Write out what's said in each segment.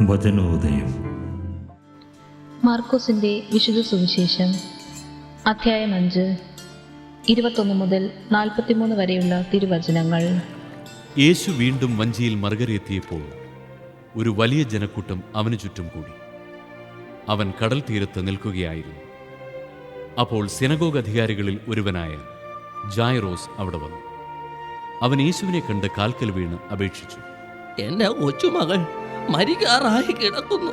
വചനോദയം. മാർക്കോസിന്റെ വിശുദ്ധ സുവിശേഷം അധ്യായം 5, 21 മുതൽ 43 വരെയുള്ള തിരുവചനങ്ങൾ. യേശു വീണ്ടും വഞ്ചിയിൽ മറുകരയെത്തിയപ്പോൾ ഒരു വലിയ ജനക്കൂട്ടം അവന് ചുറ്റും കൂടി. അവൻ കടൽ തീരത്ത് നിൽക്കുകയായിരുന്നു. അപ്പോൾ സിനഗോഗ് അധികാരികളിൽ ഒരുവനായ ജായിറോസ് അവിടെ വന്നു. അവൻ യേശുവിനെ കണ്ട് കാൽക്കൽ വീണ് അപേക്ഷിച്ചു, എന്റെ കൊച്ചുമകൾ മരിക്കാറായി കിടക്കുന്നു.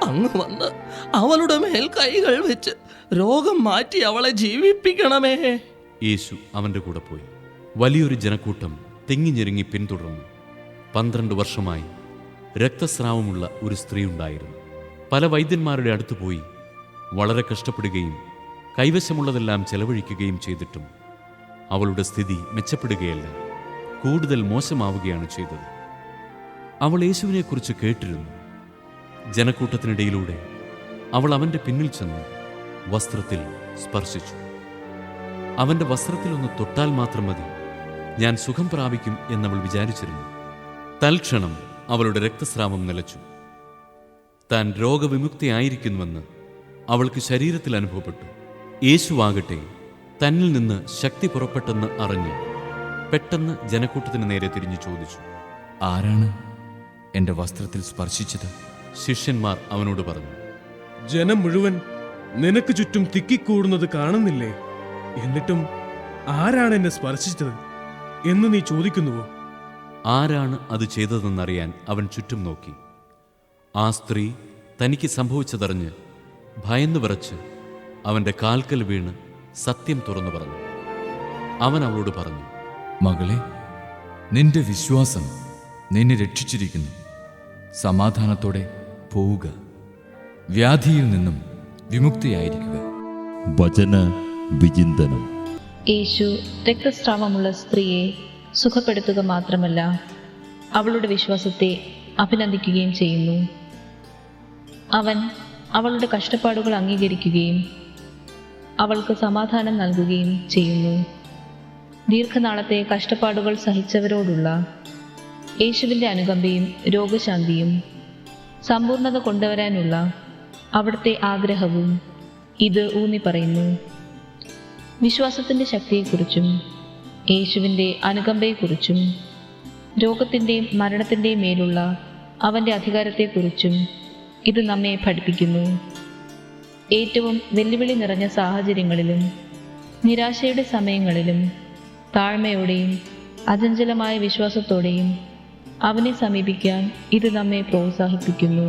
അങ്ങ് വന്ന് അവളുടെ മേൽ കൈകൾ വെച്ച് രോഗം മാറ്റി അവളെ ജീവിപ്പിക്കണമേ. യേശു അവന്റെ കൂടെ പോയി. വലിയൊരു ജനക്കൂട്ടം തിങ്ങിഞ്ഞെരുങ്ങി പിന്തുടർന്നു. 12 വർഷമായി രക്തസ്രാവമുള്ള ഒരു സ്ത്രീ ഉണ്ടായിരുന്നു. പല വൈദ്യന്മാരുടെ അടുത്ത് പോയി വളരെ കഷ്ടപ്പെടുകയും കൈവശമുള്ളതെല്ലാം ചെലവഴിക്കുകയും ചെയ്തിട്ടും അവളുടെ സ്ഥിതി മെച്ചപ്പെടുകയല്ല, കൂടുതൽ മോശമാവുകയാണ് ചെയ്തത്. അവൾ യേശുവിനെക്കുറിച്ച് കേട്ടിരുന്നു. ജനക്കൂട്ടത്തിനിടയിലൂടെ അവൾ അവൻ്റെ പിന്നിൽ ചെന്ന് വസ്ത്രത്തിൽ സ്പർശിച്ചു. അവൻ്റെ വസ്ത്രത്തിലൊന്ന് തൊട്ടാൽ മാത്രം മതി, ഞാൻ സുഖം പ്രാപിക്കും എന്നവൾ വിചാരിച്ചിരുന്നു. തൽക്ഷണം അവളുടെ രക്തസ്രാവം നിലച്ചു. താൻ രോഗവിമുക്തിയായിരിക്കുന്നുവെന്ന് അവൾക്ക് ശരീരത്തിൽ അനുഭവപ്പെട്ടു. യേശുവാകട്ടെ തന്നിൽ നിന്ന് ശക്തി പുറപ്പെട്ടെന്ന് അറിഞ്ഞ് പെട്ടെന്ന് ജനക്കൂട്ടത്തിന് നേരെ തിരിഞ്ഞു ചോദിച്ചു, ആരാണ് എൻ്റെ വസ്ത്രത്തിൽ സ്പർശിച്ചത്? ശിഷ്യന്മാർ അവനോട് പറഞ്ഞു, ജനം മുഴുവൻ നിനക്ക് ചുറ്റും തിക്കിക്കൂടുന്നത് കാണുന്നില്ലേ? എന്നിട്ടും ആരാണ് എന്നെ സ്പർശിച്ചത് എന്ന് നീ ചോദിക്കുന്നുവോ? ആരാണ് അത് ചെയ്തതെന്നറിയാൻ അവൻ ചുറ്റും നോക്കി. ആ സ്ത്രീ തനിക്ക് സംഭവിച്ചതറിഞ്ഞ് ഭയന്നു വിറച്ച് അവൻ്റെ കാൽക്കൽ വീണ് സത്യം തുറന്നു പറഞ്ഞു. അവൻ അവളോട് പറഞ്ഞു, മകളെ, നിന്റെ വിശ്വാസം നിന്നെ രക്ഷിച്ചിരിക്കുന്നു. സമാധാനത്തോടെ പോവുക, വ്യാധിയിൽ നിന്നും വിമുക്തിയായിരിക്കുക. വചന വിചിന്തനം. യേശു രക്തസ്രാവമുള്ള സ്ത്രീയെ സുഖപ്പെടുത്തുക മാത്രമല്ല, അവളുടെ വിശ്വാസത്തെ അഭിനന്ദിക്കുകയും ചെയ്യുന്നു. അവൻ അവളുടെ കഷ്ടപ്പാടുകൾ അംഗീകരിക്കുകയും അവൾക്ക് സമാധാനം നൽകുകയും ചെയ്യുന്നു. ദീർഘനാളത്തെ കഷ്ടപ്പാടുകൾ സഹിച്ചവരോടുള്ള യേശുവിൻ്റെ അനുകമ്പയും രോഗശാന്തിയും സമ്പൂർണത കൊണ്ടുവരാനുള്ള അവിടുത്തെ ആഗ്രഹവും ഇത് ഊന്നി പറയുന്നു. വിശ്വാസത്തിൻ്റെ ശക്തിയെക്കുറിച്ചും യേശുവിൻ്റെ അനുകമ്പയെക്കുറിച്ചും രോഗത്തിൻ്റെയും മരണത്തിൻ്റെയും മേലുള്ള അവൻ്റെ അധികാരത്തെക്കുറിച്ചും ഇത് നമ്മെ പഠിപ്പിക്കുന്നു. ഏറ്റവും വെല്ലുവിളി നിറഞ്ഞ സാഹചര്യങ്ങളിലും നിരാശയുടെ സമയങ്ങളിലും താഴ്മയോടെയും അചഞ്ചലമായ വിശ്വാസത്തോടെയും അവനെ സമീപിക്കാൻ ഇത് നമ്മെ പ്രോത്സാഹിപ്പിക്കുന്നു.